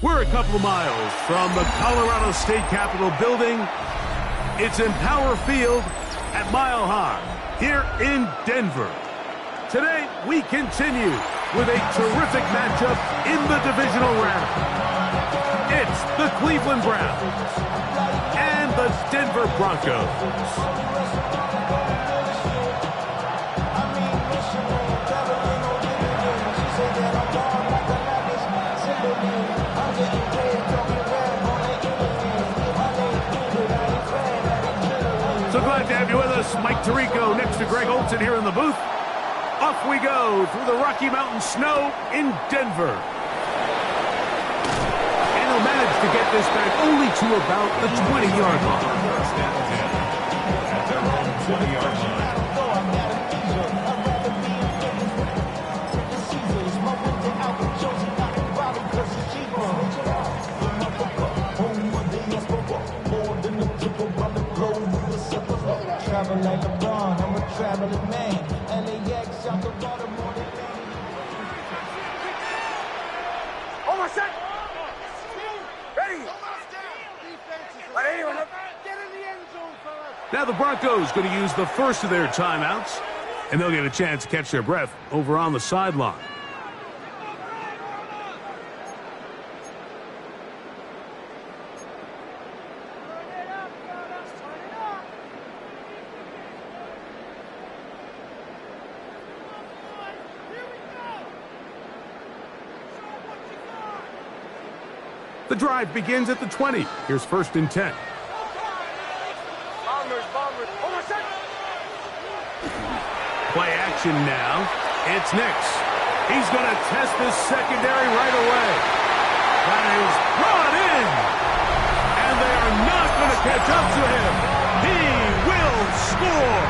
We're a couple of miles from the Colorado State Capitol building. It's Empower Field at Mile High here in Denver. Today, we continue with a terrific matchup in the divisional round. It's the Cleveland Browns and the Denver Broncos. So glad to have you with us. Mike Tirico next to Greg Olson here in the booth. Off we go through the Rocky Mountain snow in Denver. And he'll manage to get this back only to about the 20-yard line. At their own 20-yard line. Like LeBron, I'm a traveling man. LAX out the water more than Almost set. Ready. Now the Broncos going to use the first of their timeouts, and they'll get a chance to catch their breath over on the sideline. The drive begins at the 20. Here's 1st and 10. Play action now. It's Nix. He's going to test this secondary right away. That is brought in. And they are not going to catch up to him. He will score.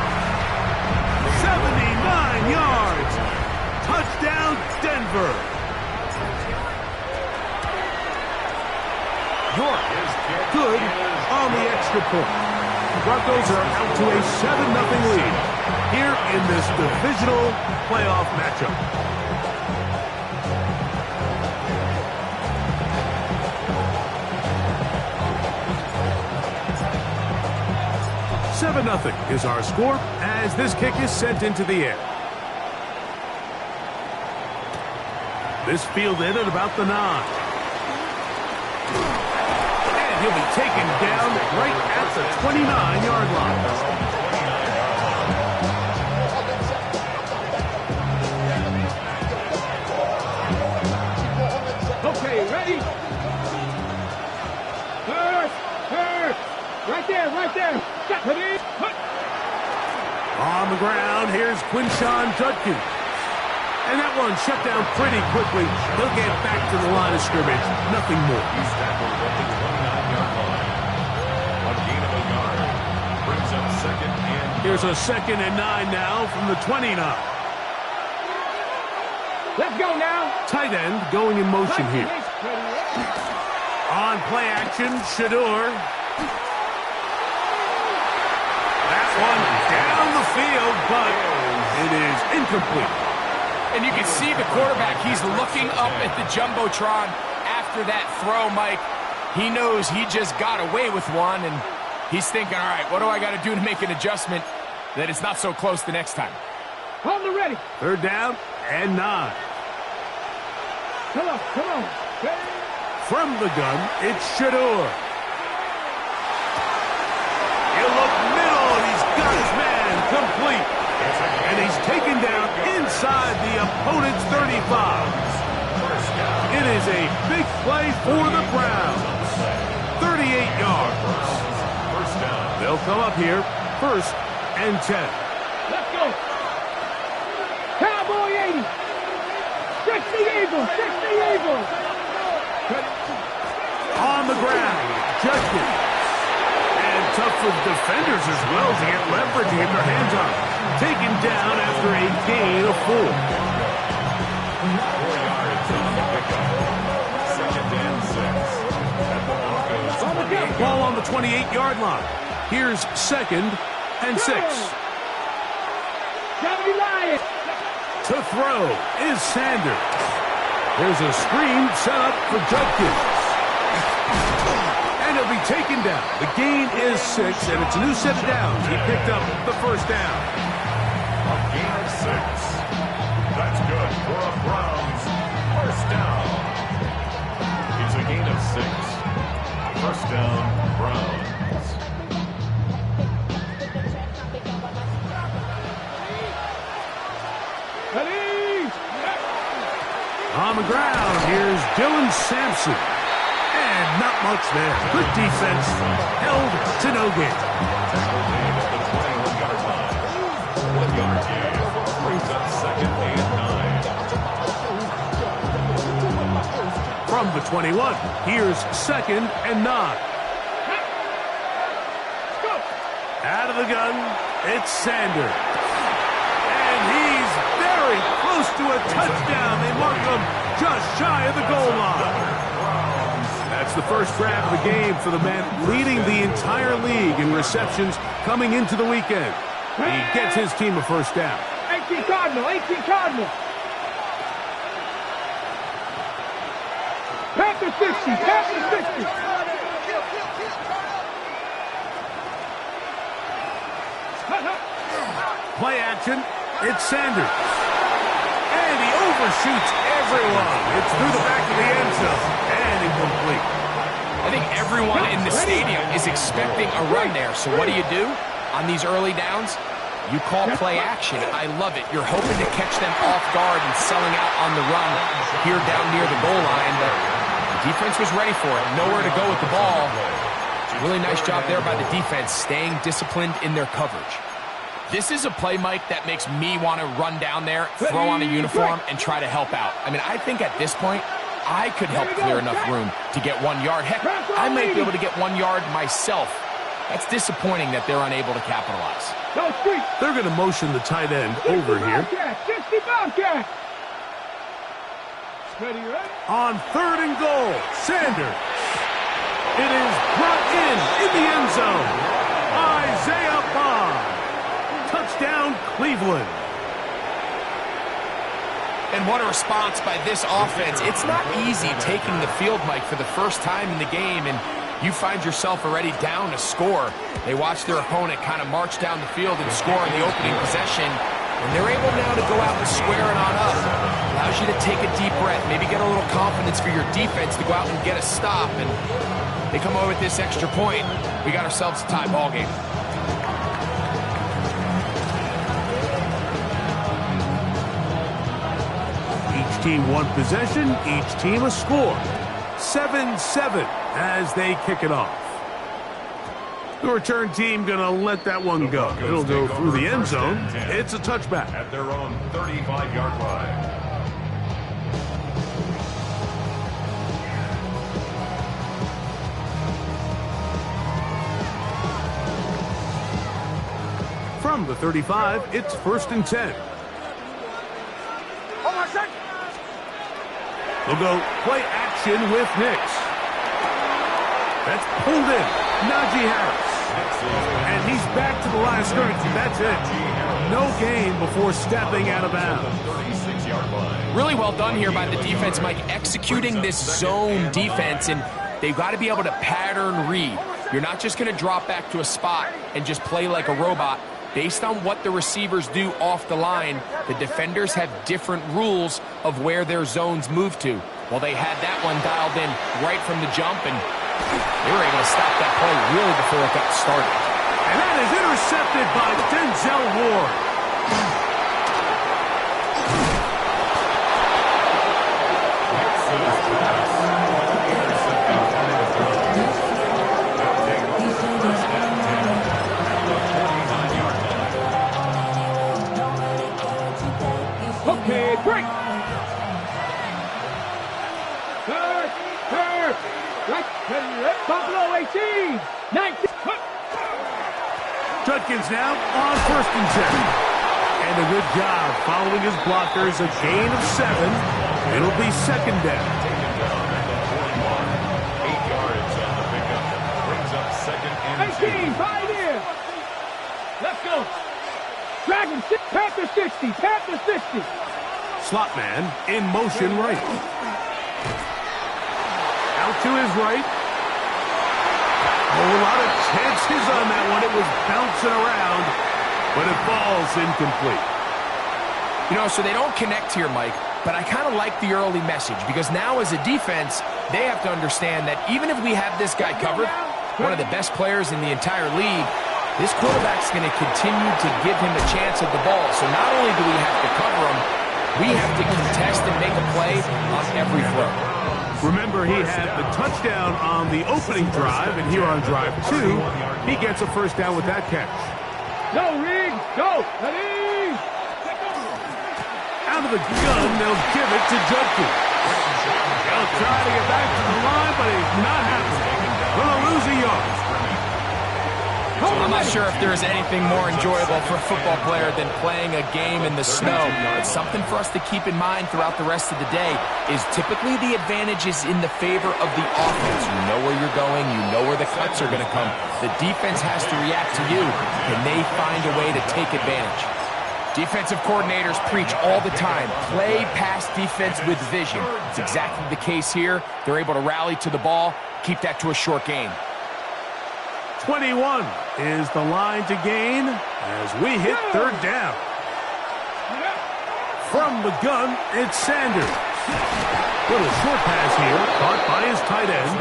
79 yards. Touchdown, Denver. York is good on the extra point. The Broncos are out to a 7-0 lead here in this divisional playoff matchup. $7-0 is our score as this kick is sent into the air. This fielded at about the 9. He'll be taken down right at the 29-yard line. Okay, ready? First. Right there. On the ground, here's Quinshawn Judkins. And that one shut down pretty quickly. They'll get back to the line of scrimmage. Nothing more. He's tackled at the 29-yard line. A gain of a yard. Brings up 2nd and 9. Here's a 2nd and 9 now from the 29. Let's go now. Tight end going in motion here. On play action, Shador. That one down the field, but it is incomplete. And you can see the quarterback, he's looking up at the Jumbotron after that throw, Mike. He knows he just got away with one, and he's thinking, all right, what do I got to do to make an adjustment that it's not so close the next time? Hold it ready. 3rd down and 9. Come on. Ready? From the gun, it's Shador. He'll look middle, and he's got his man complete. And he's taken down inside the opponent's 35. It is a big play for the Browns. 38 yards. They'll come up here, 1st and 10. Let's go. Cowboy 80. 60 Eagles. On the ground, Judkins. And tough for the defenders as well to get leverage to get their hands on him. Taken down after a gain of 4. 4 yards on the pickup. 2nd and 6. Ball on the 28-yard line. Here's 2nd and 6. Johnny Lyons. To throw is Sanders. There's a screen set up for Judkins. And he'll be taken down. The gain is 6, and it's a new set of downs. He picked up the first down. A gain of 6. That's good for a Browns first down. It's a gain of 6. First down, Browns. On the ground, here's Dylan Sampson. And not much there. Good defense. Held to no gain. Tackle gain at the 21-yard line. 1-yard gain. Brings up second and 9. From the 21, here's second and 9. Out of the gun, it's Sanders. And he's very close to a touchdown. They mark him just shy of the goal line. That's the first grab of the game for the man leading the entire league in receptions coming into the weekend. He gets his team a first down. 18 Cardinal, 18 Cardinal. Panther 60, Panther 60. Play action, it's Sanders. And he overshoots everyone. It's through the back of the end zone. And incomplete. I think everyone in the stadium is expecting a run there. So what do? On these early downs? You call play action. I love it. You're hoping to catch them off guard and selling out on the run here down near the goal line. But the defense was ready for it. Nowhere to go with the ball. Really nice job there by the defense, staying disciplined in their coverage. This is a play, Mike, that makes me want to run down there, throw on a uniform, and try to help out. I mean, I think at this point, I could help clear enough room to get 1 yard. Heck, I might be able to get 1 yard myself. That's disappointing that they're unable to capitalize. They're going to motion the tight end over here. On 3rd and goal, Sanders. It is brought in the end zone. Isaiah Bond. Touchdown, Cleveland. And what a response by this offense. It's not easy taking the field, Mike, for the first time in the game, and you find yourself already down to score. They watch their opponent kind of march down the field and score in the opening possession, and they're able now to go out and square it on up. Allows you to take a deep breath, maybe get a little confidence for your defense to go out and get a stop, and they come over with this extra point. We got ourselves a tie ball game. Each team one possession, each team a score. 7-7 as they kick it off. The return team going to let that one go. It'll go through the end zone. It's a touchback. At their own 35-yard line. From the 35, it's 1st and 10. Hold on a sec. They'll go play action with Nix. That's pulled in. Najee Harris. And he's back to the line of scrimmage. That's it. No gain before stepping out of bounds. Really well done here by the defense, Mike, executing this zone defense, and they've got to be able to pattern read. You're not just going to drop back to a spot and just play like a robot. Based on what the receivers do off the line, the defenders have different rules of where their zones move to. Well, they had that one dialed in right from the jump, and they were able to stop that play really before it got started. And that is intercepted by Denzel Ward. Okay, break. Right, Buffalo 18, 19. Judkins now on 1st and 10. And a good job following his blockers. A gain of 7. It'll be 2nd down. 8 yards on the pickup. Brings up 2nd and 18, 5 in. Let's go. Dragon, Panther 60, Panther 60. Slot man in motion right. Out to his right. Oh, a lot of chances on that one. It was bouncing around, but it falls incomplete. You know, so they don't connect here, Mike, but I kind of like the early message because now as a defense, they have to understand that even if we have this guy covered, one of the best players in the entire league, this quarterback's going to continue to give him a chance at the ball. So not only do we have to cover him, we have to contest and make a play on every throw. Remember, he had the touchdown on the opening drive, and here on drive 2, he gets a first down with that catch. Go, Rig! Go! Ready! Out of the gun, they'll give it to Judkins. He'll try to get back to the line, but he's not happening. Gonna lose a yard. I'm not sure if there's anything more enjoyable for a football player than playing a game in the snow. It's something for us to keep in mind throughout the rest of the day is typically the advantage is in the favor of the offense. You know where you're going. You know where the cuts are going to come. The defense has to react to you, and they find a way to take advantage. Defensive coordinators preach all the time, play pass defense with vision. It's exactly the case here. They're able to rally to the ball, keep that to a short gain. 21 is the line to gain as we hit third down. From the gun, it's Sanders. Little short pass here, caught by his tight end.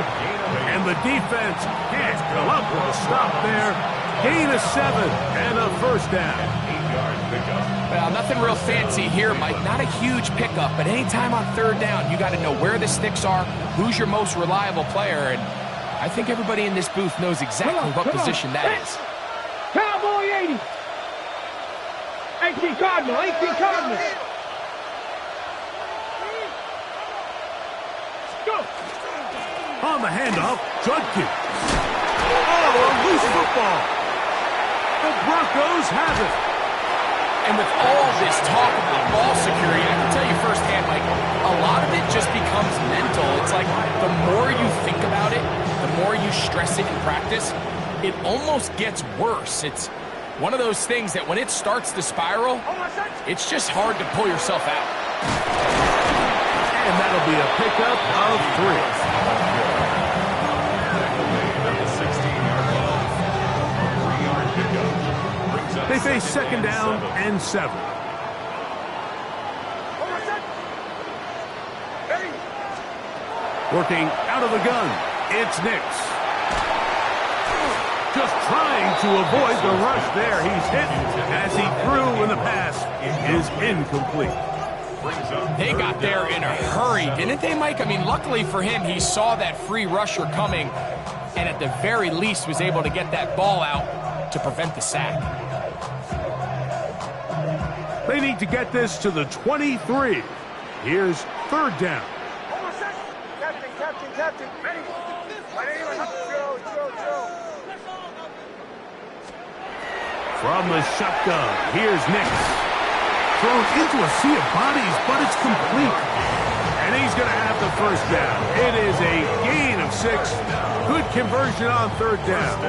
And the defense can't come up with a stop there. Gain of 7 and a first down. Well, nothing real fancy here, Mike. Not a huge pickup, but anytime on third down, you got to know where the sticks are, who's your most reliable player, and I think everybody in this booth knows exactly what position that is. Cowboy 80. 18 Cardinal, 18 Cardinal. Go. On the handoff, Judkins. Oh, a loose football. The Broncos have it. And with all this talk about ball security, I can tell you firsthand, Mike, a lot of it just becomes mental. It's like the more you think about it, the more you stress it in practice, it almost gets worse. It's one of those things that when it starts to spiral, it's just hard to pull yourself out. And that'll be a pickup of 3. They face second down and 7. Working out of the gun, it's Nix. Just trying to avoid the rush there. He's hit as he threw, and the pass is incomplete. They got there in a hurry, didn't they, Mike? I mean, luckily for him, he saw that free rusher coming, and at the very least was able to get that ball out to prevent the sack. They need to get this to the 23. Here's third down. Captain. Ready. From the shotgun, here's Nix. Thrown into a sea of bodies, but it's complete. And he's going to have the first down. It is a gain of 6. Good conversion on third down.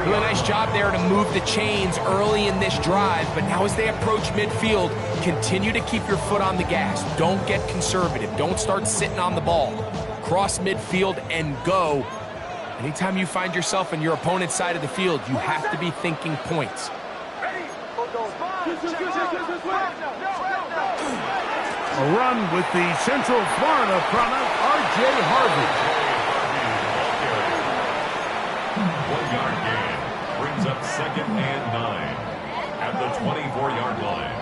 Really nice job there to move the chains early in this drive, but now as they approach midfield, continue to keep your foot on the gas. Don't get conservative. Don't start sitting on the ball. Cross midfield and go. Anytime you find yourself on your opponent's side of the field, you have to be thinking points. A run with the Central Florida product, R.J. Harvey. 1 yard gain brings up second and 9 at the 24-yard line.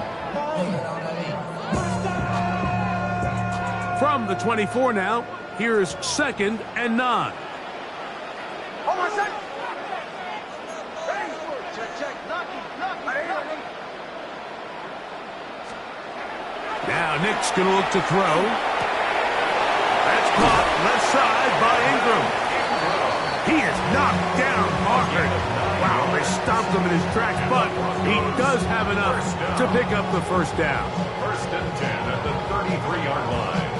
From the 24 now, here's second and 9. Now Nick's going to look to throw. That's caught left side by Ingram. He is knocked down hard. Wow, they stopped him in his tracks, but he does have enough to pick up the first down. First and 10 at the 33-yard line.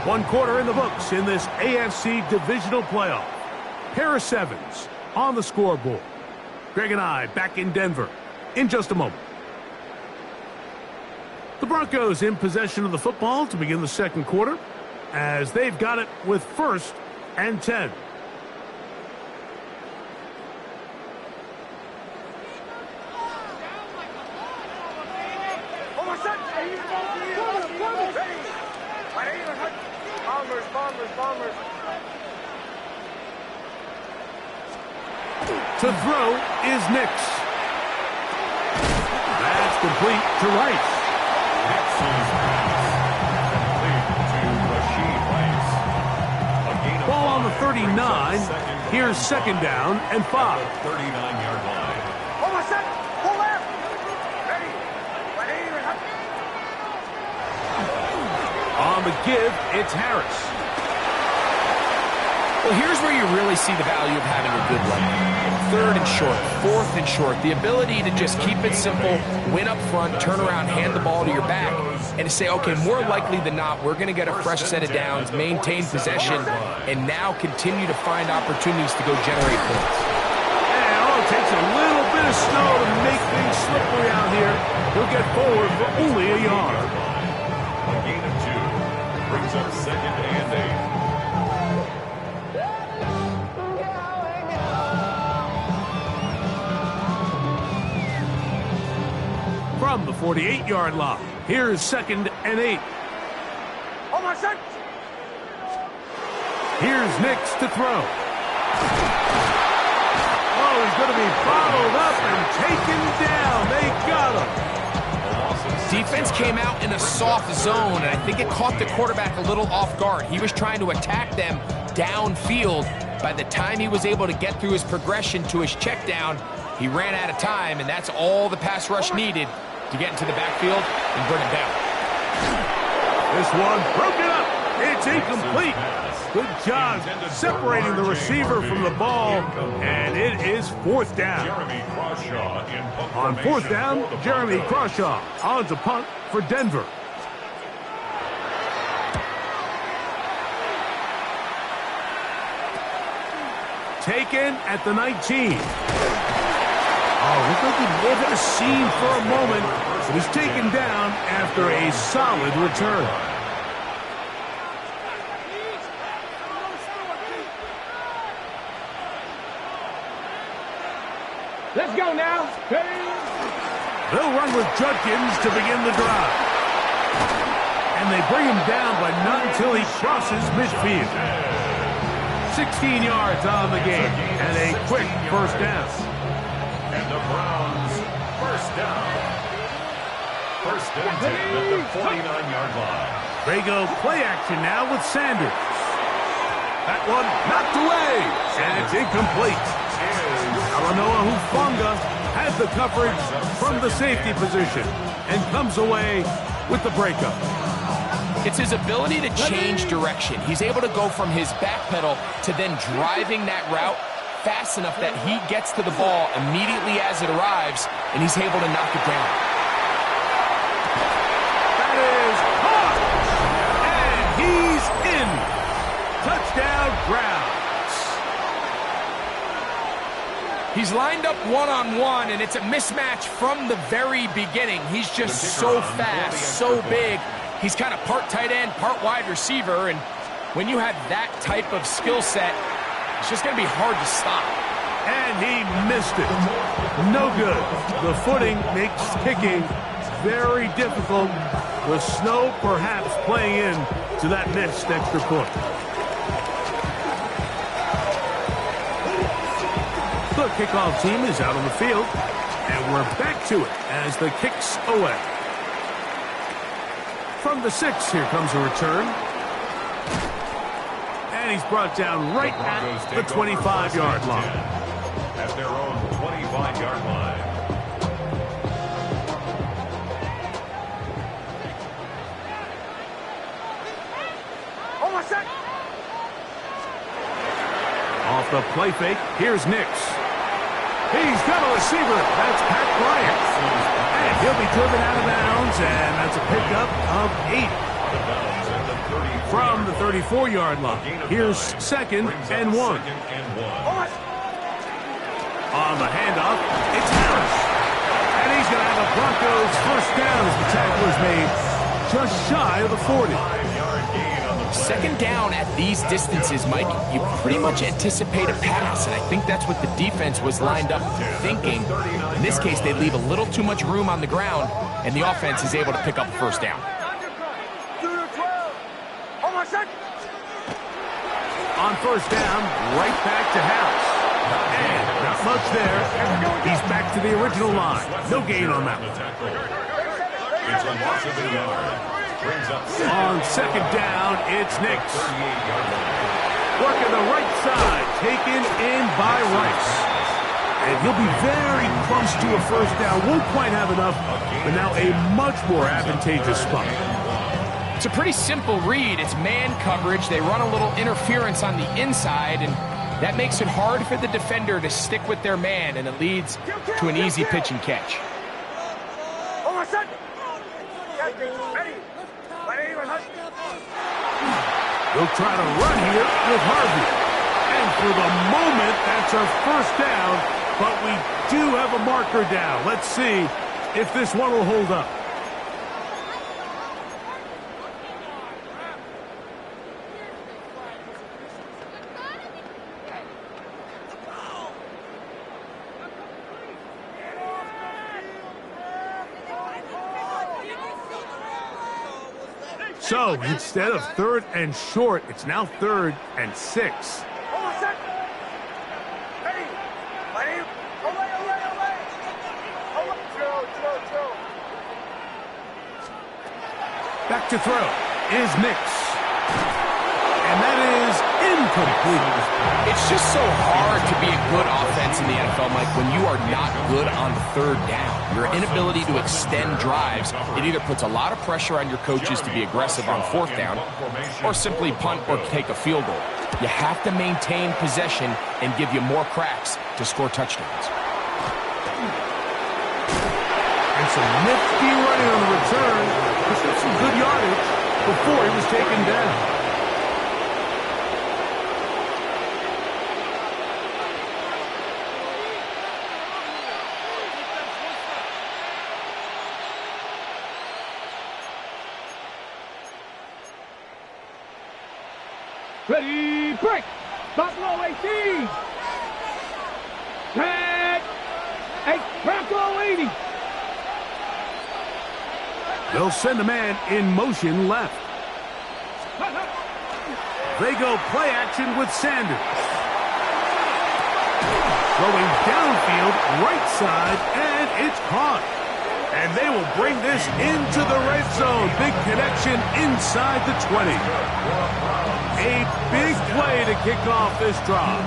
1 quarter in the books in this AFC divisional playoff. Pair of 7s on the scoreboard. Greg and I back in Denver in just a moment. The Broncos in possession of the football to begin the second quarter, as they've got it with 1st and 10. To throw is Nix. That's complete to Rice. Nix's pass complete to Rashid Rice. A gain of Ball on the 5. 39. Here's 2nd down and 5. 39-yard line. Almost set. Pull left. Ready. On the give, it's Harris. Well, here's where you really see the value of having a good run. 3rd and short, 4th and short. The ability to just keep it simple, win up front, turn around, hand the ball to your back, and to say, okay, more likely than not, we're going to get a fresh set of downs, maintain possession, and now continue to find opportunities to go generate points. And all it takes a little bit of snow to make things slippery out here. He'll get forward for only a yard. A gain of 2 brings up 2nd and 8. From the 48-yard line, here's 2nd and 8. Almost set. Here's Nix to throw. Oh, he's going to be bottled up and taken down. They got him. Defense came out in a soft zone, and I think it caught the quarterback a little off guard. He was trying to attack them downfield. By the time he was able to get through his progression to his check down, he ran out of time, and that's all the pass rush needed to get into the backfield and bring him down. This one broken up. It's incomplete. Good job separating the receiver from the ball, and it is 4th down. On 4th down, Jeremy Crawshaw on to punt for Denver. Taken at the 19. Oh, looked like he may have hit a seam for a moment, but he's taken down after a solid return. Let's go now. They'll run with Judkins to begin the drive. And they bring him down, but not until he crosses midfield. 16 yards on the game, and a quick 1st down. And the Browns, 1st down. 1st and 10 at the 49-yard line. They go play action now with Sanders. That one knocked away, and it's incomplete. Alanoa Hufanga has the coverage from the safety position and comes away with the breakup. It's his ability to change direction. He's able to go from his back pedal to then driving that route fast enough that he gets to the ball immediately as it arrives, and he's able to knock it down. That is caught, and he's in. Touchdown, Browns. He's lined up one-on-one, and it's a mismatch from the very beginning. He's just so fast, so big. He's kind of part tight end, part wide receiver, and when you have that type of skill set, it's just going to be hard to stop. And he missed it. No good. The footing makes kicking very difficult. The snow perhaps playing in to that missed extra point. The kickoff team is out on the field, and we're back to it as the kick's away. From the 6, here comes a return. And he's brought down right at the 25-yard line. At their own 25-yard line. Almost set. Off the play fake, here's Nix. He's got a receiver. That's Pat Bryant. And he'll be driven out of bounds, and that's a pickup of 8. From the 34-yard line, here's 2nd and 1. On the handoff, it's Harris. And he's going to have a Broncos 1st First down as the tackle is made just shy of the 40. 5-yard gain on the play. Second down at these distances, Mike, you pretty much anticipate a pass, and I think that's what the defense was lined up thinking. In this case, they leave a little too much room on the ground, and the offense is able to pick up first down. On first down, right back to Harris. And not much there. He's back to the original line. No gain on that one. It's a loss of a yard. Brings up On second down, it's Nix. Working the right side, taken in by Rice. And he'll be very close to a first down. Won't quite have enough, but now a much more advantageous spot. It's a pretty simple read. It's man coverage. They run a little interference on the inside, and that makes it hard for the defender to stick with their man, and it leads to an easy pitch and catch. He'll try to run here with Harvey. And for the moment, that's our first down, but we do have a marker down. Let's see if this one will hold up. So instead of 3rd and short, it's now 3rd and 6. Back to throw is Nix. And that is incomplete. It's just so hard to be a good offense in the NFL, Mike, when you are not good on 3rd down. Your inability to extend drives, it either puts a lot of pressure on your coaches to be aggressive on 4th down or simply punt or take a field goal. You have to maintain possession and give you more cracks to score touchdowns. And some nifty running on the return. He took some good yardage before he was taken down. Ready, break! Buffalo 18! Tag! 8, Bronco 80! They'll send a man in motion left. They go play action with Sanders. Throwing downfield, right side, and it's caught. And they will bring this into the red zone. Big connection inside the 20. A big play to kick off this drive.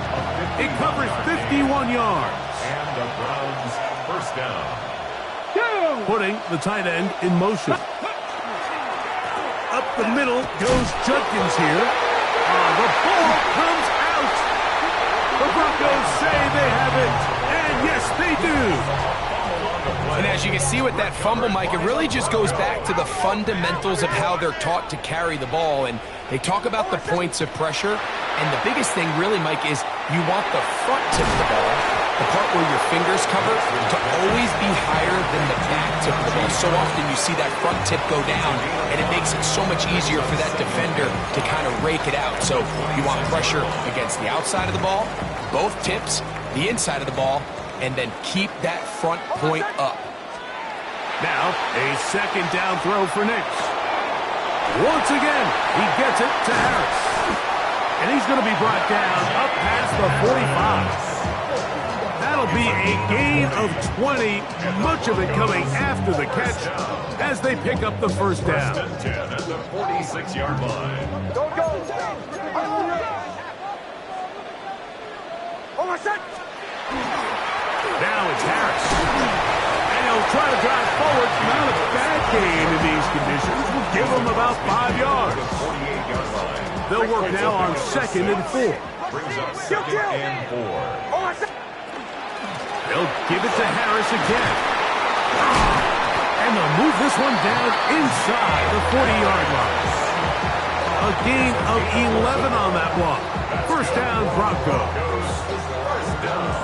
It covers 51 yards. And the Browns first down. Putting the tight end in motion. Up the middle goes Judkins here. The ball comes out. The Broncos say they have it. And yes, they do. And as you can see with that fumble, Mike, it really just goes back to the fundamentals of how they're taught to carry the ball. And they talk about the points of pressure. And the biggest thing really, Mike, is you want the front tip of the ball, the part where your fingers cover, to always be higher than the back tip of the ball. So often you see that front tip go down, and it makes it so much easier for that defender to kind of rake it out. So you want pressure against the outside of the ball, both tips, the inside of the ball, and then keep that front point up. Now, a second down throw for Nix. Once again, he gets it to Harris. And he's going to be brought down up past the 45. That'll be a gain of 20, much of it coming after the catch as they pick up the first down. First and 10 at the 46-yard line. Go, go! Oh, my son! Now it's Harris. And he'll try to drive forward. Not a bad game in these conditions. We'll give him about 5 yards. 48-yard line. They'll work now on 2nd and 4. Brings up 2nd and 4. Oh, my son! They'll give it to Harris again. And they'll move this one down inside the 40-yard line. A gain of 11 on that one. First down, Broncos. First down.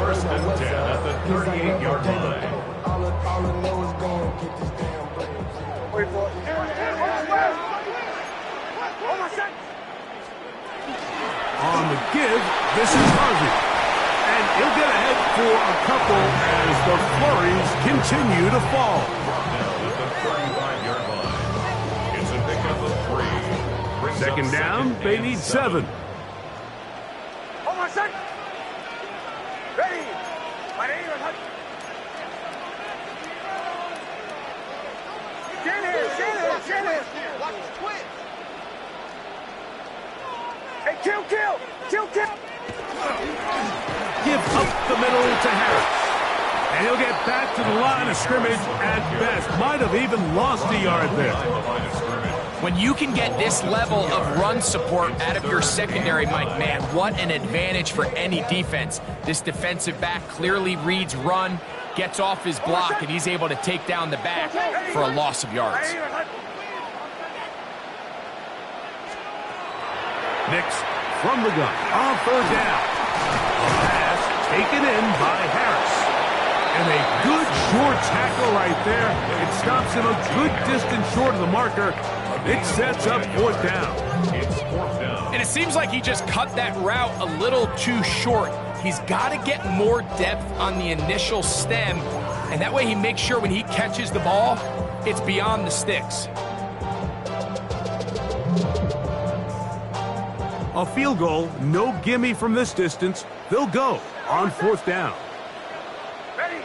First and 10 at the 38-yard line. All I know is Wait for it. Hold my set. On the give, this is Harvey. And he'll get ahead for a couple as the flurries continue to fall. Now at the 35-yard line. It's a pickup of 3. Brings Second up down, second they and need 7. 7. Hold my set. Ready. My name is Hudson. Get in. Watch the twist. Hey, kill. Give up the middle to Harris. And he'll get back to the line of scrimmage at best. Might have even lost a yard there. When you can get this level of run support out of your secondary, Mike, man, what an advantage for any defense. This defensive back clearly reads run, gets off his block, and he's able to take down the back for a loss of yards. Nix from the gun on third down. A pass taken in by Harris. And a good short tackle right there. It stops him a good distance short of the marker. It sets up fourth down. It's fourth down. And it seems like he just cut that route a little too short. He's got to get more depth on the initial stem, and that way he makes sure when he catches the ball, it's beyond the sticks. A field goal, no gimme from this distance. They'll go on fourth down. Ready.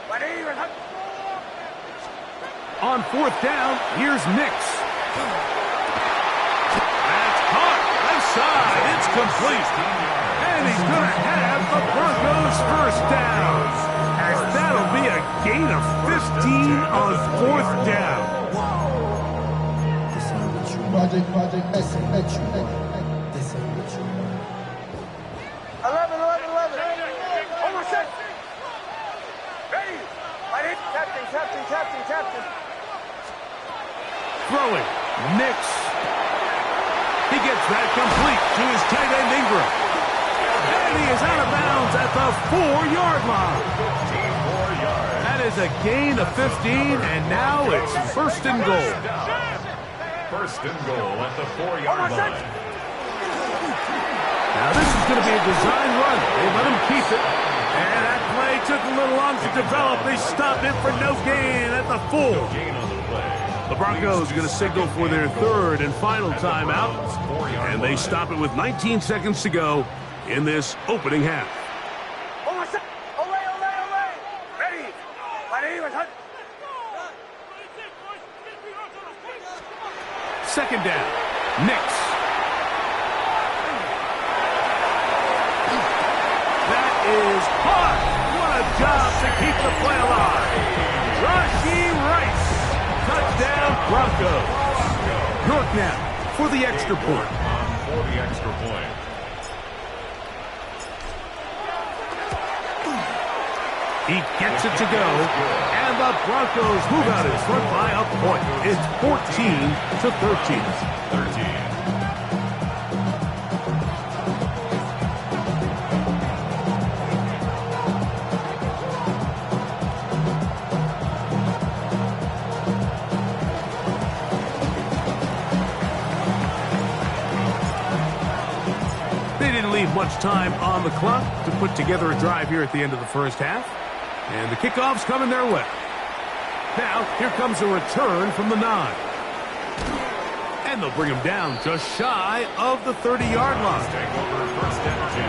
My name is Hudson. On fourth down, here's Nix. That's caught. Left side. It's complete. And he's going to have the Broncos first down. As that'll be a gain of 15 on fourth down. Project, this ain't what you want. 11. Hold my set. Ready. My name is Captain. Throwing. Nix. He gets that complete to his tight end Ingram. And he is out of bounds at the 4-yard line. 4 yards. That is a gain of 15, and now it's first and goal. First and goal at the 4-yard line. Now this is going to be a design run. They let him keep it. And that play took a little long to develop. They stopped it for no gain at the 4. Gain on the play. The Broncos are going to signal for their third and final timeout. And they stop it with 19 seconds to go in this opening half. Hold my set. Olay. Ready. My name is Hudson. Second down. Nix. That is caught. What a job to keep the play alive. Rashee Rice. Touchdown, Broncos. York now for the extra point. For the extra point. He gets it to go, and the Broncos move out in front by a point. It's 14-13. They didn't leave much time on the clock to put together a drive here at the end of the first half. And the kickoff's coming their way. Now, here comes a return from the 9. And they'll bring him down just shy of the 30-yard line. Take over first and 10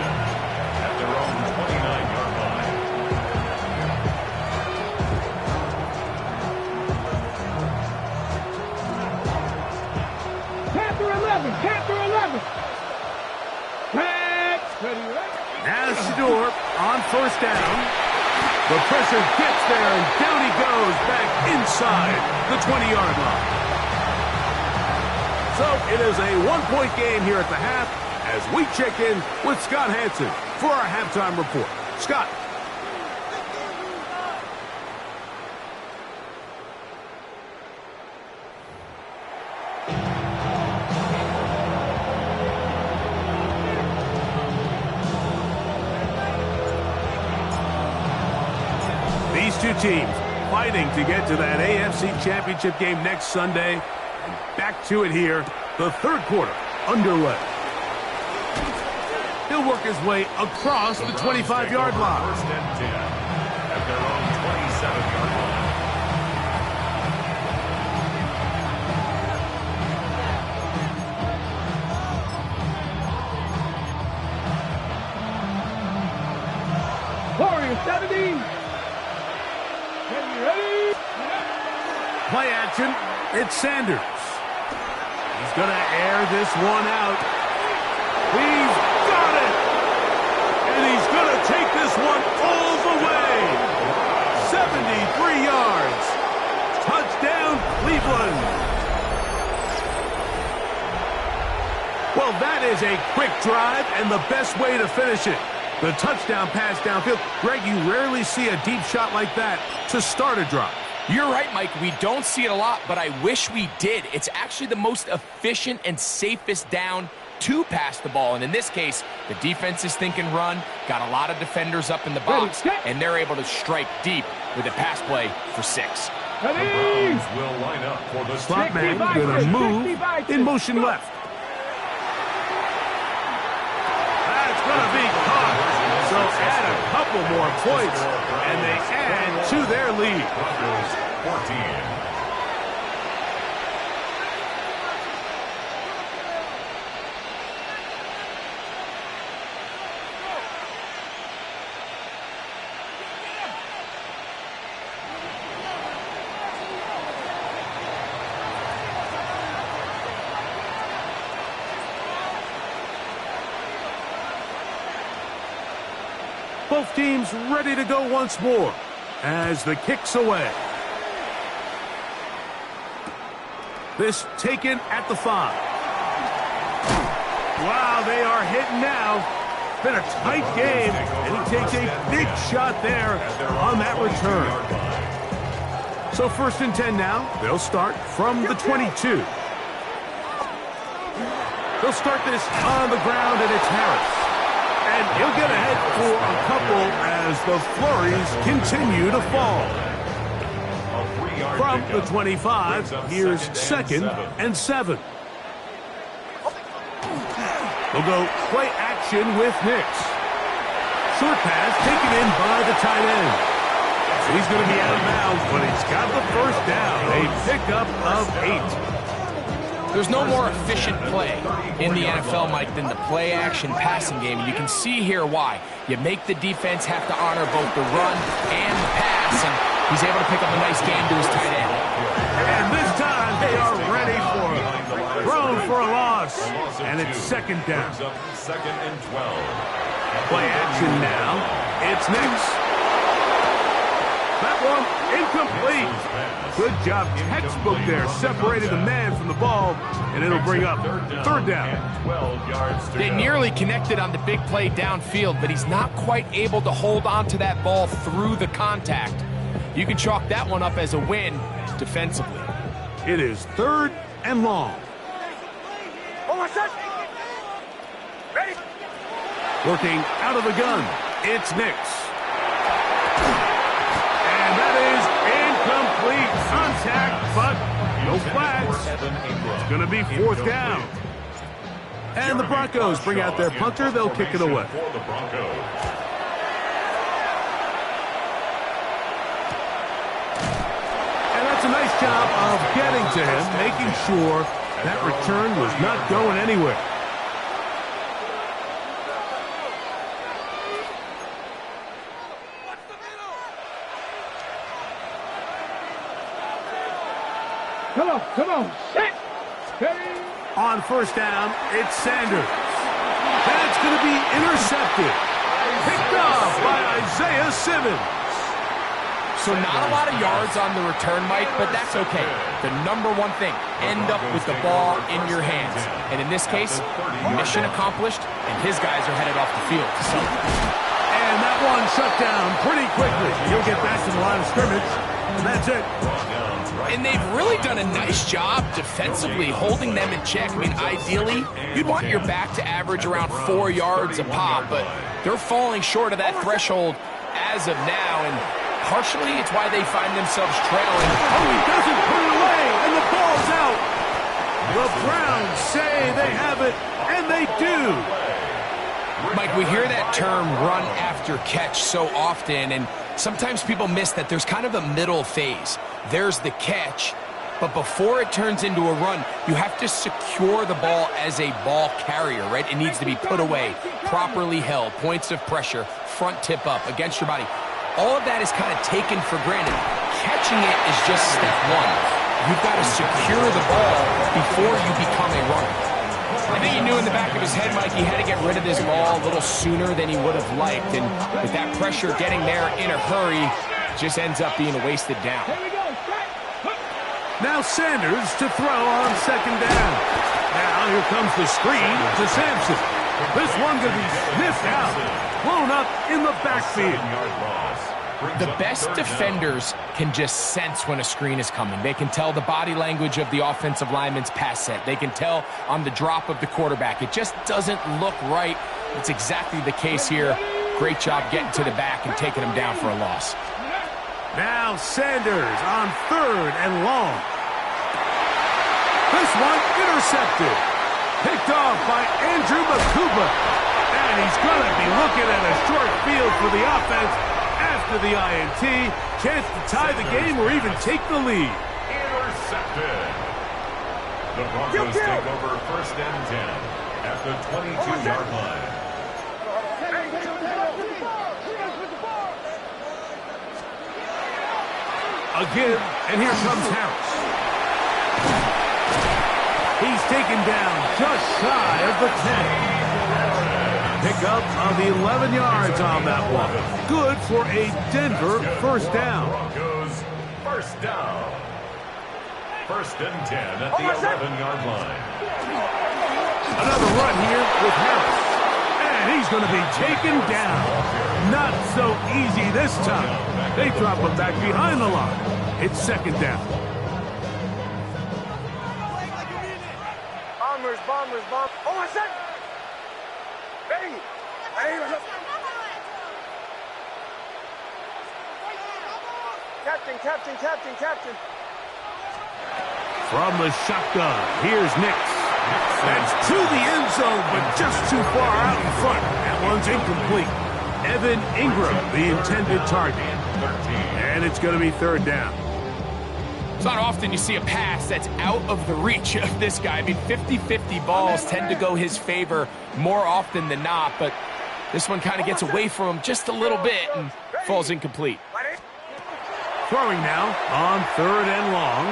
at their own 29-yard line. Panther 11. Patch. Ready. Now Shador on first down. The pressure gets there, and down he goes back inside the 20-yard line. So it is a one-point game here at the half as we check in with Scott Hansen for our halftime report. Scott. These two teams fighting to get to that AFC Championship game next Sunday. Back to it here, the third quarter underway. He'll work his way across the 25-yard line. First and 10 at their own 27-yard line. Warrior 70. Ready? Play action. It's Sanders. He's going to air this one out. He's got it. And he's going to take this one all the way. 73 yards. Touchdown, Cleveland. Well, that is a quick drive and the best way to finish it. The touchdown pass downfield. Greg, you rarely see a deep shot like that to start a drive. You're right, Mike. We don't see it a lot, but I wish we did. It's actually the most efficient and safest down to pass the ball. And in this case, the defense is thinking run, got a lot of defenders up in the box, and they're able to strike deep with a pass play for 6. The Browns will line up for the Slot man going to move in motion left. That's going to be caught. So add a couple more points, and they add to their lead. 14. Both teams ready to go once more as the kick's away. This taken at the 5. Wow, they are hitting now. Been a tight game, and he takes a big shot there on that return. So 1st and 10 now. They'll start from the 22. They'll start this on the ground, and it's Harris. And he'll get ahead for a couple as the flurries continue to fall. From the 25, here's 2nd and 7. They'll go play action with Nix. Short pass taken in by the tight end. He's going to be out of bounds, but he's got the first down. A pickup of 8. There's no more efficient play in the NFL, Mike, than the play-action passing game. And you can see here why. You make the defense have to honor both the run and the pass, and he's able to pick up a nice game to his tight end. And this time they are ready for it. Thrown for a loss, and it's 2nd down. 2nd and 12. Play action now. It's Nix. That one incomplete. Good job, textbook there. Separated the man from the ball, and it'll bring up 3rd down. 12 yards to They go. nearly connected on the big play downfield, but he's not quite able to hold on to that ball through the contact. You can chalk that one up as a win defensively. It is 3rd and long. Ready? Working out of the gun, it's Nix. And that is incomplete. Contact, but no flags. It's going to be 4th down. And the Broncos bring out their punter. They'll kick it away. For the Broncos. And that's a nice job of getting to him, making sure that return was not going anywhere. Come on, set. Ready? On 1st down, it's Sanders. That's going to be intercepted. Picked off by Isaiah Simmons. So not a lot of yards on the return, Mike, but that's okay. The number one thing, end up with the ball in your hands. And in this case, mission accomplished, and his guys are headed off the field. So. And that one shut down pretty quickly. He'll get back to the line of scrimmage, and that's it. And they've really done a nice job defensively holding them in check. I mean, ideally, you'd want your back to average around 4 yards a pop, but they're falling short of that threshold as of now. And partially it's why they find themselves trailing. Oh, he doesn't put it away, and the ball's out. The Browns say they have it, and they do. Mike, we hear that term run after catch so often, and sometimes people miss that there's kind of a middle phase. There's the catch, but before it turns into a run, you have to secure the ball as a ball carrier, right? It needs to be put away, properly held, points of pressure, front tip up against your body. All of that is kind of taken for granted. Catching it is just step one. You've got to secure the ball before you become a runner. I think he knew in the back of his head, Mike, he had to get rid of this ball a little sooner than he would have liked. And with that pressure getting there in a hurry, it just ends up being a wasted down. Now Sanders to throw on second down. Now here comes the screen to Sampson. This one going to be sniffed out, blown up in the backfield. The best defenders can just sense when a screen is coming. They can tell the body language of the offensive lineman's pass set. They can tell on the drop of the quarterback. It just doesn't look right. It's exactly the case here. Great job getting to the back and taking him down for a loss. Now Sanders on third and long. This one intercepted. Picked off by Andrew Makuba. And he's going to be looking at a short field for the offense after the INT. Chance to tie the game or even take the lead. Intercepted. The Broncos take over first and 10 at the 22-yard line. Again, and here comes Harris. He's taken down just shy of the 10. Pickup of 11 yards on that one. Good for a Denver first down. Broncos first down. First and 10 at the 11-yard line. Another run here with Harris. And he's going to be taken down. Not so easy this time. They drop him back behind the line. It's second down. Bombers. Oh, I said. Ready. Captain. From the shotgun, here's Nix. That's to the end zone, but just too far out in front. That one's incomplete. Evan Ingram, the intended target. And it's going to be third down. It's not often you see a pass that's out of the reach of this guy. I mean, 50-50 balls tend to go his favor more often than not, but this one kind of gets away from him just a little bit and falls incomplete. Throwing now on third and long.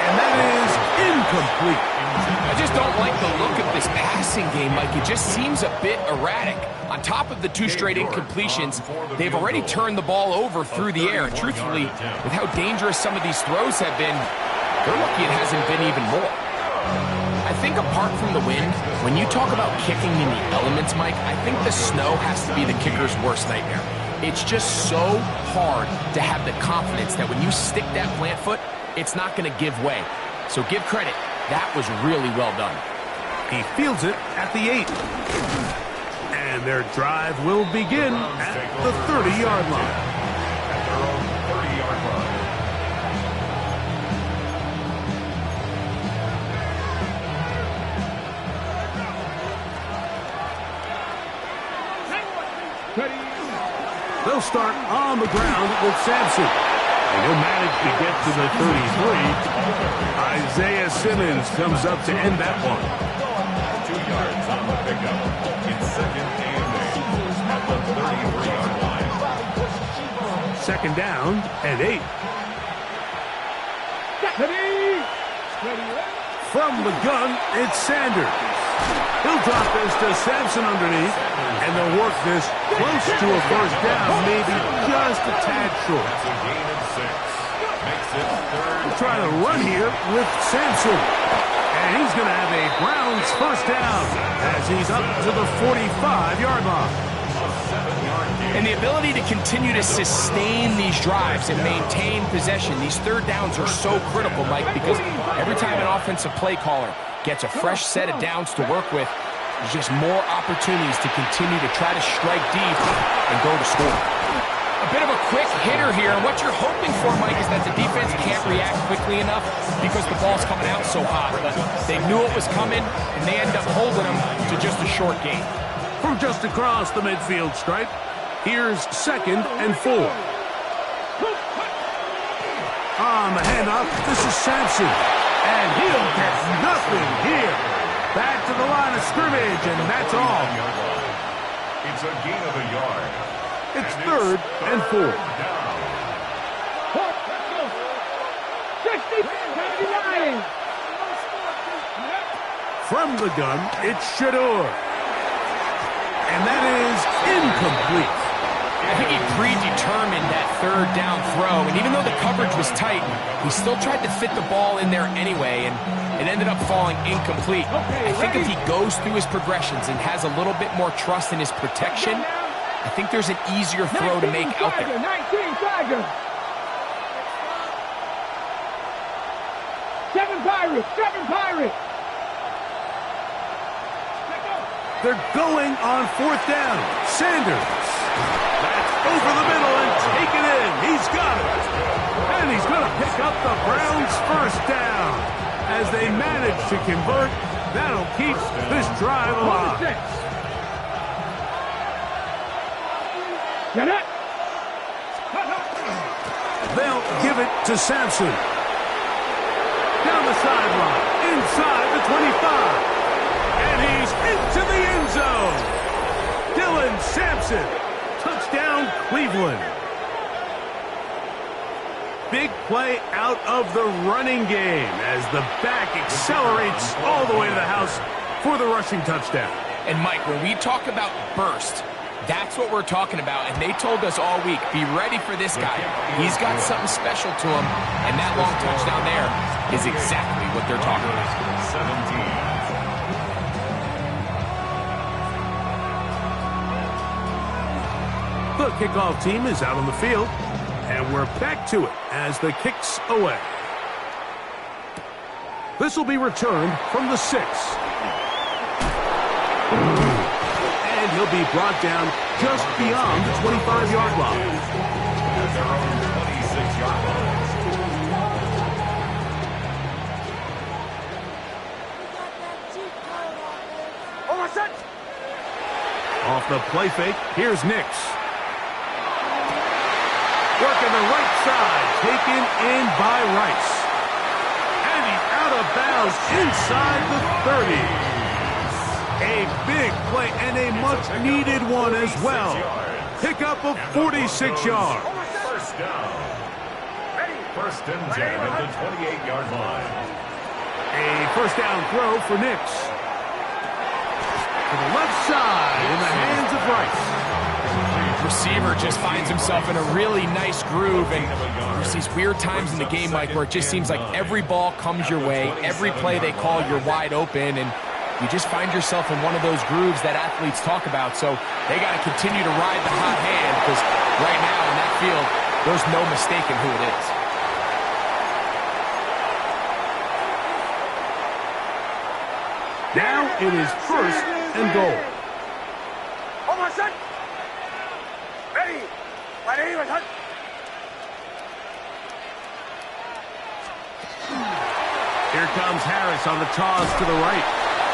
And that is incomplete. I just don't like the look of this passing game, Mike. It just seems a bit erratic. On top of the two straight incompletions, they've already turned the ball over through the air. And truthfully, with how dangerous some of these throws have been, they're lucky it hasn't been even more. I think apart from the wind, when you talk about kicking in the elements, Mike, I think the snow has to be the kicker's worst nightmare. It's just so hard to have the confidence that when you stick that plant foot, it's not going to give way. So give credit. That was really well done. He fields it at the 8. And their drive will begin at the 30-yard line. At their own 30-yard line. They'll start on the ground with Sampson. And he'll manage to get to the 33. Isaiah Simmons comes up to end that one. 2 yards on the pickup. It's second and 8 at the 33-yard line. Second down and 8. From the gun, it's Sanders. He'll drop this to Sampson underneath, and they'll work this close to a first down, maybe just a tad short. That's a gain of 6. Makes it third. We'll try to run here with Sampson. And he's going to have a Browns first down as he's up to the 45-yard line. And the ability to continue to sustain these drives and maintain possession, these third downs are so critical, Mike, because every time an offensive play caller gets a fresh set of downs to work with, there's just more opportunities to continue to try to strike deep and go to score. A bit of a quick hitter here, and what you're hoping for, Mike, is that the defense can't react quickly enough because the ball's coming out so hot. But they knew it was coming, and they end up holding them to just a short gain. From just across the midfield stripe, here's 2nd and 4. On the handoff, this is Sampson. And he'll get nothing here. Back to the line of scrimmage, and that's all. It's a gain of a yard. It's 3rd and 4. Down. 60-79. From the gun, it's Shador. And that is incomplete. I think he predetermined that 3rd down throw, and even though the coverage was tight, he still tried to fit the ball in there anyway, and it ended up falling incomplete. I think if he goes through his progressions and has a little bit more trust in his protection, I think there's an easier throw to make out there. 19 Tigers. 7 Pirates. 7 Pirates. They're going on 4th down. Sanders. That's over the middle and taken in. He's got it. And he's going to pick up the Browns' 1st down. As they manage to convert, that'll keep this drive alive. Get it. They'll give it to Sampson. Down the sideline, inside the 25. And he's into the end zone. Dylan Sampson. Touchdown, Cleveland. Big play out of the running game as the back accelerates all the way to the house for the rushing touchdown. And Mike, when we talk about burst, that's what we're talking about, and they told us all week, be ready for this guy. He's got something special to him, and that long touchdown there is exactly what they're talking about. 17. The kickoff team is out on the field, and we're back to it as the kick's away. This will be returned from the 6. And he'll be brought down just beyond the 25-yard line. At their own 26-yard line. Off the play fake, here's Nix. Working the right side, taken in by Rice. And he's out of bounds inside the 30. A big play and a much-needed one as well. Pickup of 46 yards. 1st down. 1st and 10 at the 28-yard line. A 1st down throw for Nix. To the left side in the hands of Rice. Receiver just finds himself in a really nice groove, and there's these weird times in the game, Mike, where it just seems like every ball comes your way, every play they call, you're wide open, and you just find yourself in one of those grooves that athletes talk about. So they got to continue to ride the hot hand, because right now in that field, there's no mistaking who it is. Now it is 1st and goal. Here comes Harris on the toss to the right.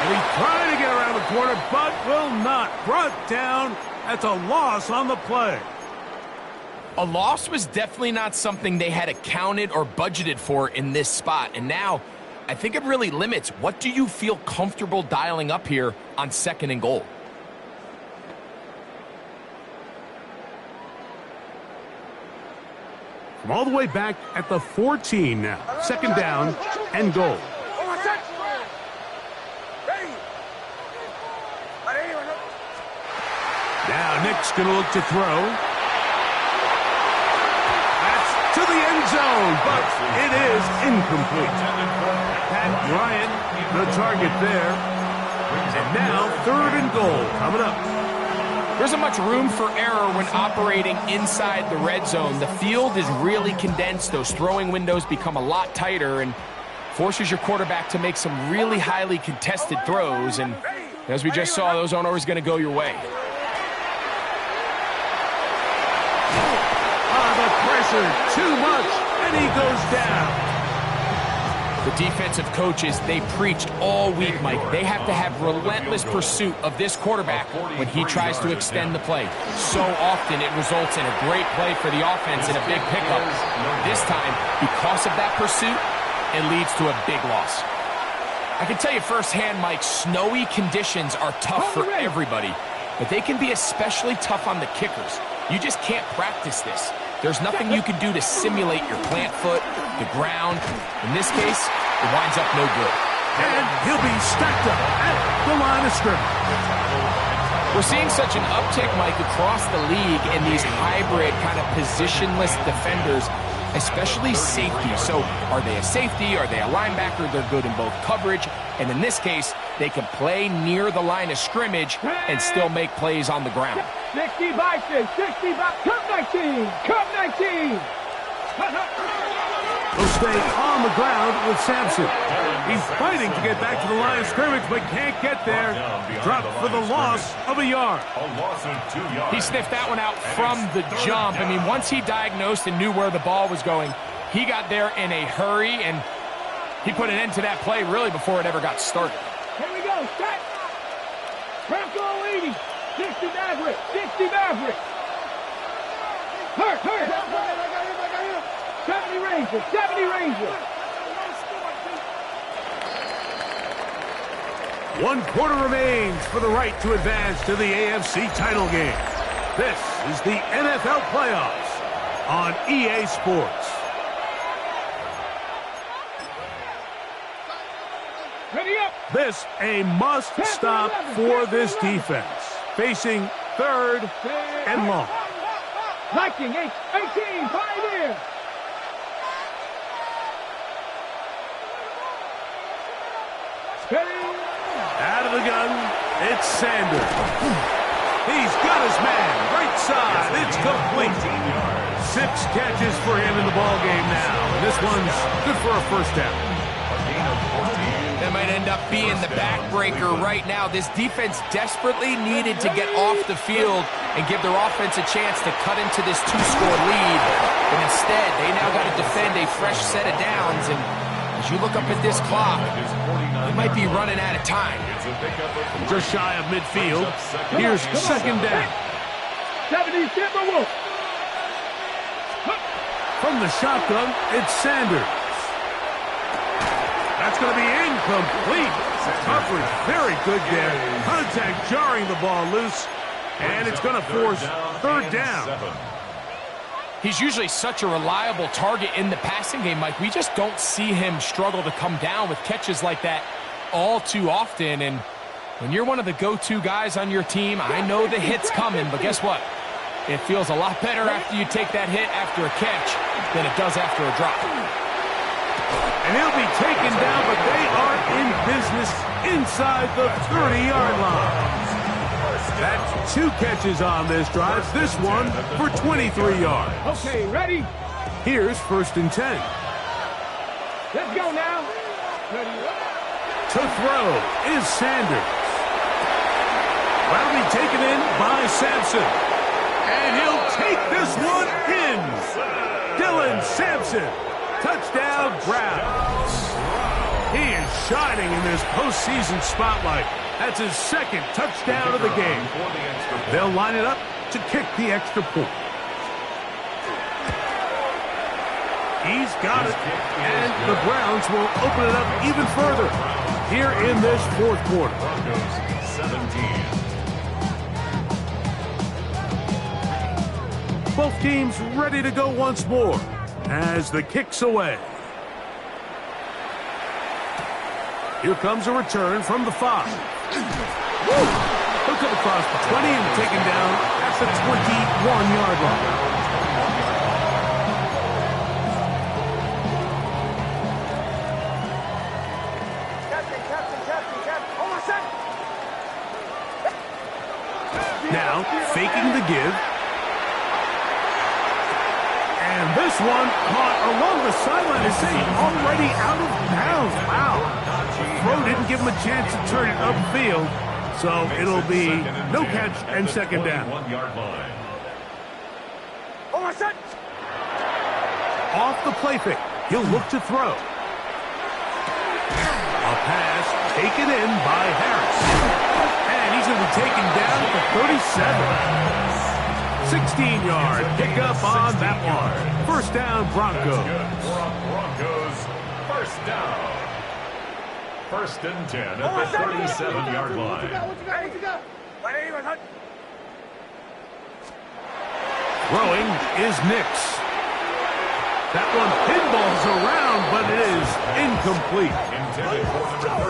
And he's trying to get around the corner, but will not. Brought down. That's a loss on the play. A loss was definitely not something they had accounted or budgeted for in this spot. And now, I think it really limits. What do you feel comfortable dialing up here on 2nd and goal? From all the way back at the 14 now. 2nd down and goal. Now Nick's going to look to throw. That's to the end zone, but it is incomplete. Pat Bryant, the target there. And now 3rd and goal coming up. There isn't much room for error when operating inside the red zone. The field is really condensed. Those throwing windows become a lot tighter and forces your quarterback to make some really highly contested throws. And as we just saw, those aren't always going to go your way. pressure too much, and he goes down. The defensive coaches, they preached all week, Mike. They have to have relentless pursuit of this quarterback when he tries to extend the play. So often it results in a great play for the offense and a big pickup. This time, because of that pursuit, it leads to a big loss. I can tell you firsthand, Mike, snowy conditions are tough for everybody, but they can be especially tough on the kickers. You just can't practice this. There's nothing you can do to simulate your plant foot, the ground. In this case, it winds up no good. And he'll be stacked up at the line of scrimmage. We're seeing such an uptick, Mike, across the league in these hybrid kind of positionless defenders, especially safety. So are they a safety? Are they a linebacker? They're good in both coverage. And in this case, they can play near the line of scrimmage and still make plays on the ground. 60 by 6, 60 by... Come 19! Come 19! He'll stay on the ground with Sampson. He's fighting to get back to the line of scrimmage, but can't get there. Dropped for the loss of a yard. He sniffed that one out from the jump. I mean, once he diagnosed and knew where the ball was going, he got there in a hurry, and he put an end to that play really before it ever got started. Here we go, set! Bronco leading! 60 Maverick! 60 Maverick! Hurt! 70 Ranger! 70 Ranger! 1 quarter remains for the right to advance to the AFC title game. This is the NFL playoffs on EA Sports. Ready up! This a must-stop for this defense. Facing 3rd and long. Viking 18, Pioneer! Out of the gun, it's Sanders. He's got his man, right side, it's complete. 6 catches for him in the ball game now. This one's good for a first down. That might end up being the backbreaker right now. This defense desperately needed to get off the field and give their offense a chance to cut into this 2-score lead. But instead, they now got to defend a fresh set of downs. And as you look up at this clock, they might be running out of time. Just shy of midfield. Here's 2nd down. 70 Timberwolf. From the shotgun, it's Sanders. That's going to be incomplete. Coverage very good there. Contact jarring the ball loose. And it's going to force 3rd down. He's usually such a reliable target in the passing game, Mike. We just don't see him struggle to come down with catches like that all too often. And when you're one of the go-to guys on your team, I know the hit's coming, but guess what? It feels a lot better after you take that hit after a catch than it does after a drop. And he'll be taken down, but they are in business inside the 30-yard line. That's 2 catches on this drive. This one for 23 yards. Okay, ready? Here's 1st and 10. Let's go now. Ready. To throw is Sanders. That'll be taken in by Sampson. And he'll take this one in. Dylan Sampson. Touchdown Browns. He is shining in this postseason spotlight. That's his 2nd touchdown of the game. They'll line it up to kick the extra point. He's got it. And the Browns will open it up even further here in this 4th quarter. Broncos 17. Both teams ready to go once more as the kick's away. Here comes a return from the 5. He'll come across the 20 and taken down at the 21-yard line. Now, faking the give. And this one caught along the sideline is already out of bounds. Wow. Throw didn't give him a chance to turn it upfield, so it'll be no catch and 2nd down. off the play fake. He'll look to throw. A pass taken in by Harris. And he's going to be taken down for 37. 16-yard pickup on that one. First down, Broncos. Broncos, first down. First and 10 at the 37-yard line. Throwing is Nix. That one pinballs around, but it is incomplete.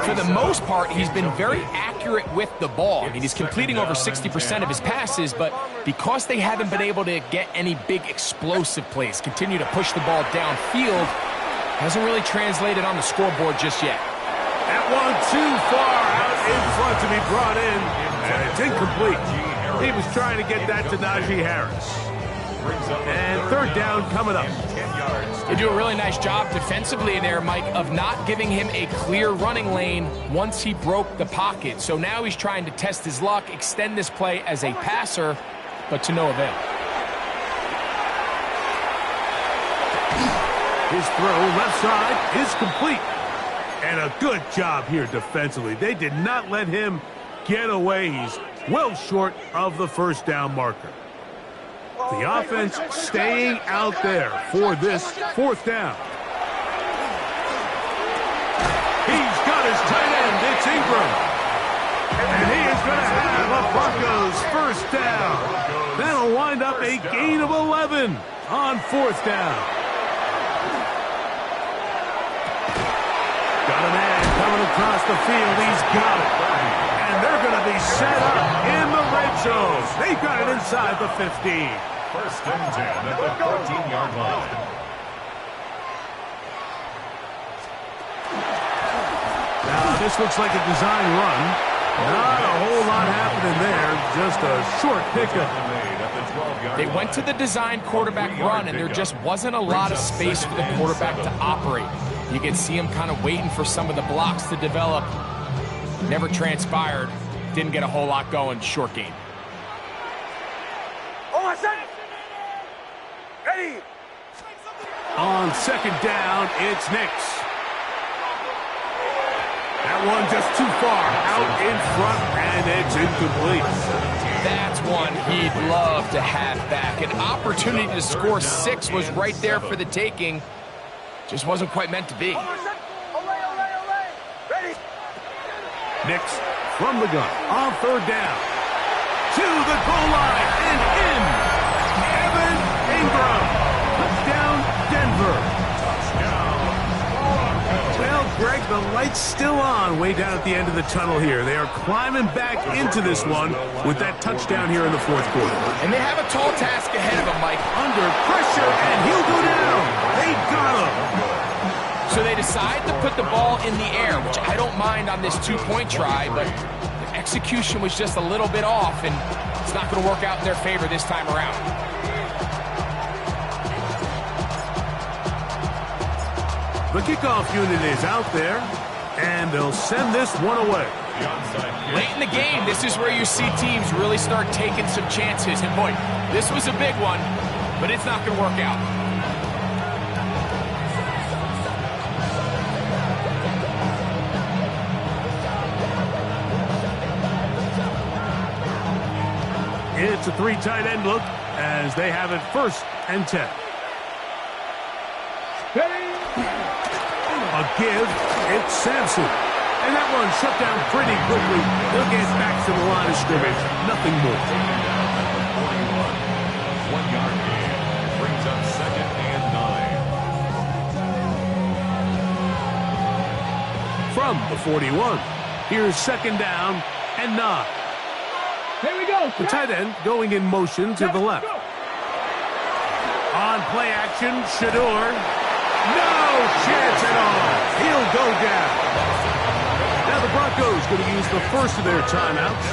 For the most part, he's been very accurate with the ball. I mean, he's completing over 60% of his passes, but because they haven't been able to get any big explosive plays, continue to push the ball downfield, hasn't really translated on the scoreboard just yet. That one too far out in front to be brought in, and it's incomplete. He was trying to get that to Najee Harris. And third down coming up. They do a really nice job defensively there, Mike, of not giving him a clear running lane once he broke the pocket. So now he's trying to test his luck, extend this play as a passer, but to no avail. His throw left side is complete. And a good job here defensively. They did not let him get away. He's well short of the first down marker. The offense staying out there for this fourth down. He's got his tight end. It's Ingram. And he is going to have a Broncos first down. That'll wind up a gain of 11 on fourth down. Got a man coming across the field. He's got it. And they're going to be set up in the red zone. They've got it inside the 15. First and 10 at the 14-yard line. Now, this looks like a design run. Not a whole lot happening there. Just a short pickup. They went to the design quarterback run, and there just wasn't a lot of space for the quarterback to operate. You can see him kind of waiting for some of the blocks to develop. Never transpired. Didn't get a whole lot going. Short game. Ready. On second down, it's Nix. That one just too far out in front, and it's incomplete. That's one he'd love to have back. An opportunity to score 6 was right there for the taking. Just wasn't quite meant to be. Ready. Nix from the gun on third down. To the goal line and in. Evan Ingram. Touchdown, Denver. Well, Greg, the light's still on way down at the end of the tunnel here. They are climbing back into this one with that touchdown here in the fourth quarter. And they have a tall task ahead of them, Mike. Under pressure, and he'll go down. They got him. So they decide to put the ball in the air, which I don't mind on this two-point try, but the execution was just a little bit off, and it's not going to work out in their favor this time around. The kickoff unit is out there, and they'll send this one away. Late in the game, this is where you see teams really start taking some chances. And boy, this was a big one, but it's not going to work out. It's a 3 tight end look as they have it first and 10. A give, it's Sampson. And that one shut down pretty quickly. He'll get back to the line of scrimmage. Nothing more. 1-yard gain brings up second and 9. From the 41, here's second down and 9. Here we go. The tight end going in motion to the left. On play action, Shador. No chance at all. He'll go down. Now the Broncos going to use the first of their timeouts.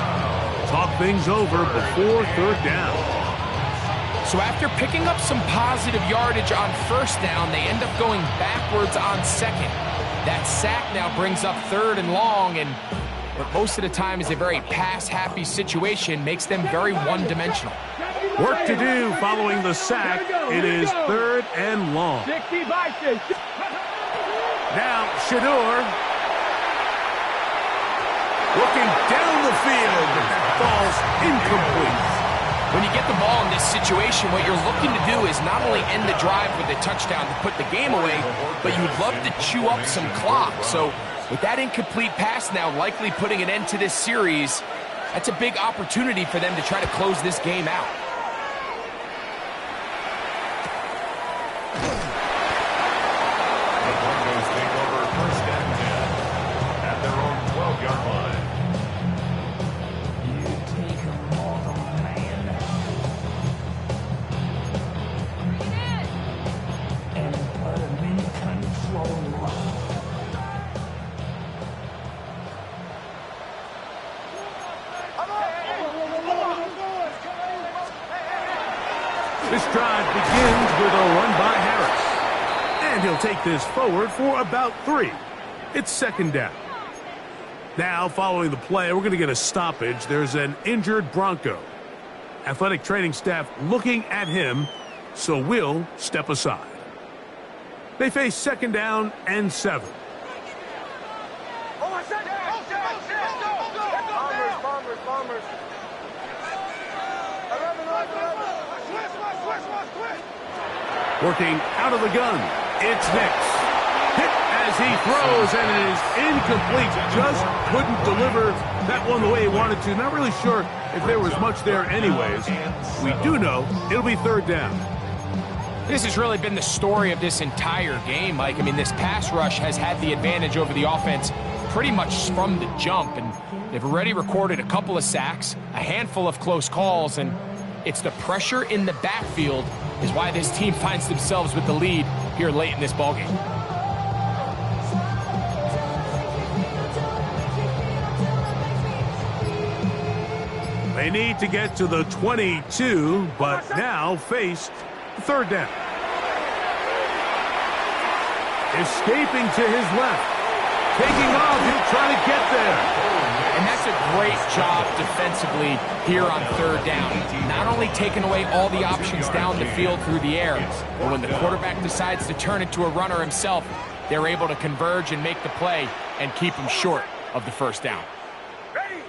Talk things over before third down. So after picking up some positive yardage on first down, they end up going backwards on second. That sack now brings up third and long, and what most of the time is a very pass-happy situation makes them very one-dimensional. Work to do following the sack. It is 3rd and long. 60 by 60. Now, Shador. Looking down the field. Falls incomplete. When you get the ball in this situation, what you're looking to do is not only end the drive with a touchdown to put the game away, but you'd love to chew up some clock. So with that incomplete pass now likely putting an end to this series, that's a big opportunity for them to try to close this game out. The Broncos take over 1st and 10 at their own 12-yard line. This drive begins with a run by Harris. And he'll take this forward for about 3. It's 2nd down. Now, following the play, we're going to get a stoppage. There's an injured Bronco. Athletic training staff looking at him, so we'll step aside. They face 2nd down and 7. Bombers. Working out of the gun, it's Nix. Hit as he throws, and it is incomplete. Just couldn't deliver that one the way he wanted to. Not really sure if there was much there anyways. We do know it'll be 3rd down. This has really been the story of this entire game, Mike. I mean, this pass rush has had the advantage over the offense pretty much from the jump, and they've already recorded a couple of sacks, a handful of close calls, and it's the pressure in the backfield is why this team finds themselves with the lead here late in this ballgame. They need to get to the 22, but now face 3rd down. Escaping to his left. Taking off, he'll try to get there. And that's a great job defensively here on 3rd down. Not only taking away all the options down the field through the air, but when the quarterback decides to turn into a runner himself, they're able to converge and make the play and keep him short of the 1st down. Ready?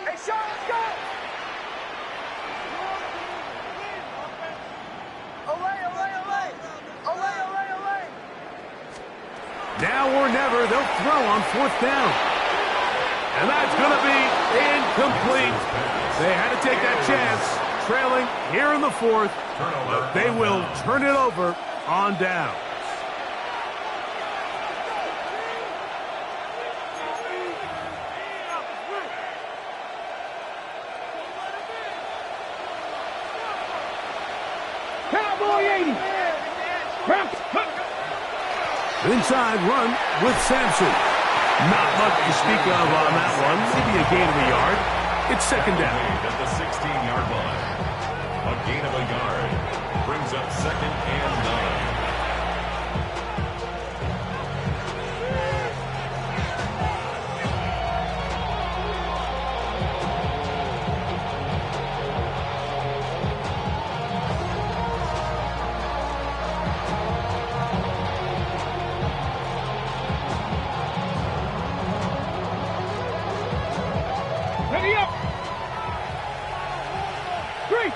Hey, Sean, let's go! Olay! Now or never, they'll throw on 4th down. And that's going to be incomplete. They had to take that chance, trailing here in the 4th, but they will turn it over on down. Cowboy 80. Inside run with Sampson. Not much to speak of on that one. Maybe a gain of a yard. It's 2nd down. At the 16-yard line. A gain of a yard brings up 2nd and 9. Ready up. 3.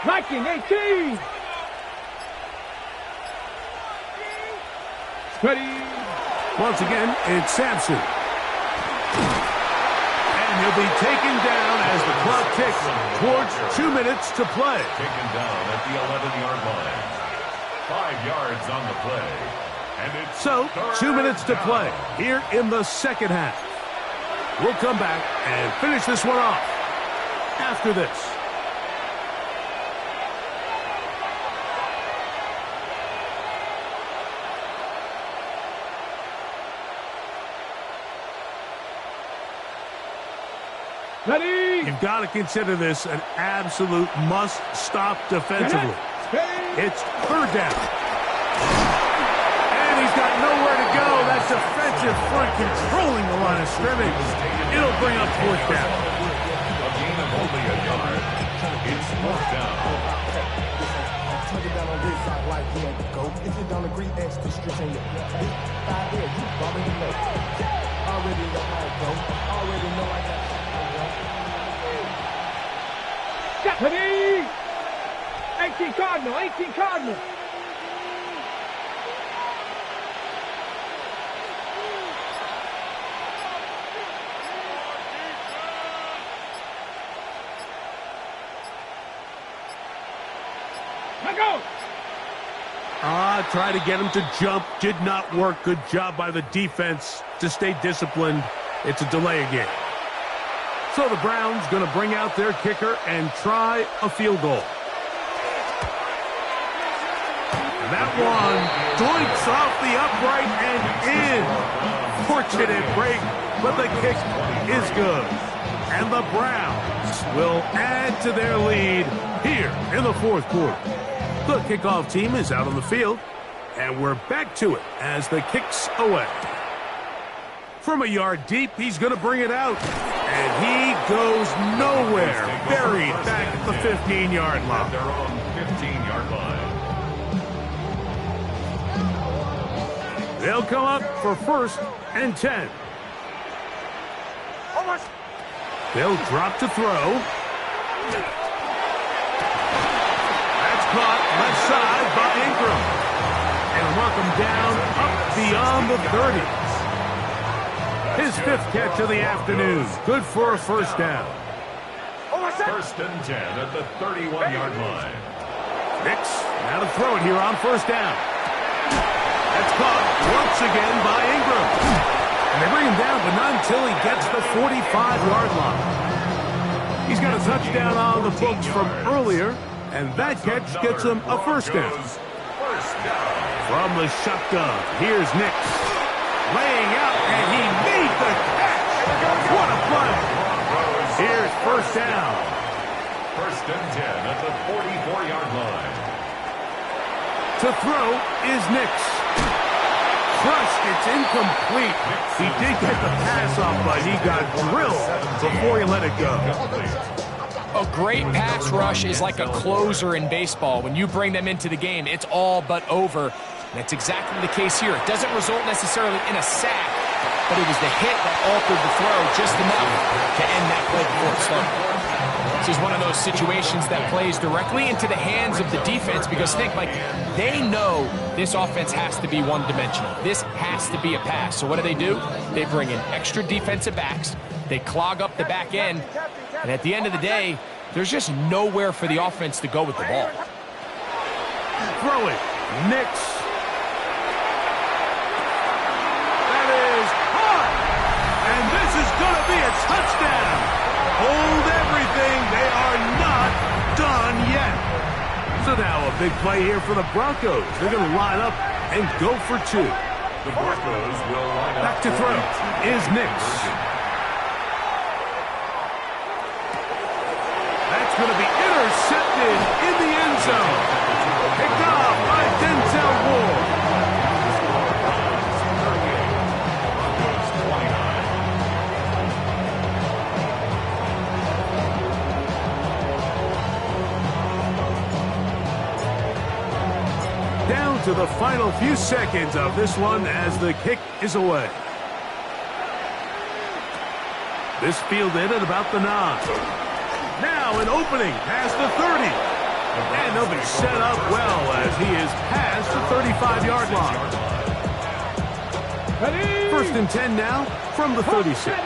Viking 18. Ready. Once again, it's Sampson. And he'll be taken down as the clock ticks towards 2 minutes to play. Taken down at the 11-yard line. 5 yards on the play. And it's So, 2 minutes to play here in the 2nd half. We'll come back and finish this one off after this. Ready. You've got to consider this an absolute must-stop defensively. It's 3rd down. And he's got nowhere to go. That defensive front controlling the line of scrimmage. It'll bring up fourth down. A gain of only a yard. It's fourth down. Turn it down on this side like you had to go. If you don't agree, ask the streets and your this side here, you already know. Already know how it go. Already know I got Stephanie! 18 Cardinal, 18 Cardinal. Let go! Try to get him to jump. Did not work. Good job by the defense to stay disciplined. It's a delay again. So the Browns going to bring out their kicker and try a field goal. And that one doinks off the upright and in. Fortunate break, but the kick is good. And the Browns will add to their lead here in the fourth quarter. The kickoff team is out on the field, and we're back to it as the kick's away. From a yard deep, he's going to bring it out, and he goes nowhere. Buried back at the 15-yard line. Their own 15-yard line. They'll come up for 1st and 10. They'll drop to throw. That's caught left side by Ingram. And mark him down up beyond the 30s. His 5th catch of the afternoon. Good for a first down. 1st and 10 at the 31-yard line. Nix now to throw it here on 1st down. That's caught once again by Ingram. And they bring him down, but not until he gets the 45-yard line. He's got a touchdown on the books from earlier, and that catch gets him a first down. From the shotgun, here's Nix. Laying out, and he made the catch. What a play. Here's first down. 1st and 10 at the 44-yard line. To throw is Nix. Crushed, it's incomplete. He did get the pass off, but he got drilled before he let it go. A great pass rush is like a closer in baseball. When you bring them into the game, it's all but over. That's exactly the case here. It doesn't result necessarily in a sack, but it was the hit that altered the throw just enough to end that play before it started. This is one of those situations that plays directly into the hands of the defense because, think, like, they know this offense has to be one-dimensional. This has to be a pass. So what do? They bring in extra defensive backs. They clog up the back end. And at the end of the day, there's just nowhere for the offense to go with the ball. Throw it. Nix. That is hot. And this is going to be a touchdown. Hold everything. They are not done yet. So now a big play here for the Broncos. They're going to line up and go for 2. The Broncos will line up. Back to throw is Nix. That's going to be intercepted in the end zone. Picked off by Denzel Ward. Down to the final few seconds of this one as the kick is away. This fielded at about the 9. Now an opening past the 30. And they'll be set up well as he is past the 35-yard line. 1st and 10 now from the 36.